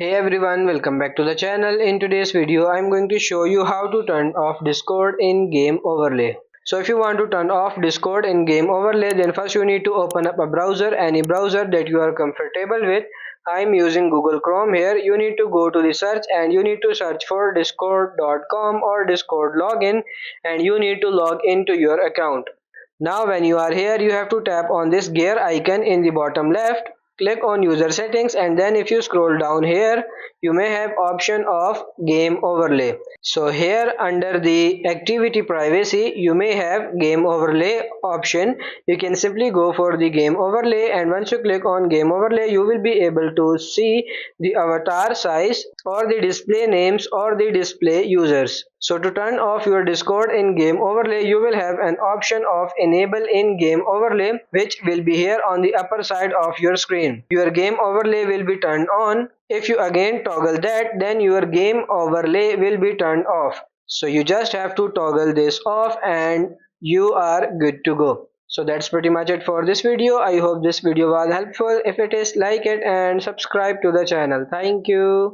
Hey everyone, welcome back to the channel. In today's video, I'm going to show you how to turn off Discord in Game Overlay. So if you want to turn off Discord in Game Overlay, then first you need to open up a browser, any browser that you are comfortable with. I'm using Google Chrome here. You need to go to the search and you need to search for discord.com or Discord login, and you need to log into your account. Now when you are here, you have to tap on this gear icon in the bottom left, click on user settings, and then if you scroll down here, you may have option of game overlay. So here under the activity privacy, you may have game overlay option. You can simply go for the game overlay, and once you click on game overlay, you will be able to see the avatar size or the display names or the display users. So to turn off your Discord in game overlay, you will have an option of enable in game overlay, which will be here on the upper side of your screen. Your game overlay will be turned on. If you again toggle that, then your game overlay will be turned off. So you just have to toggle this off and you are good to go. So that's pretty much it for this video. I hope this video was helpful. If it is, like it and subscribe to the channel. Thank you.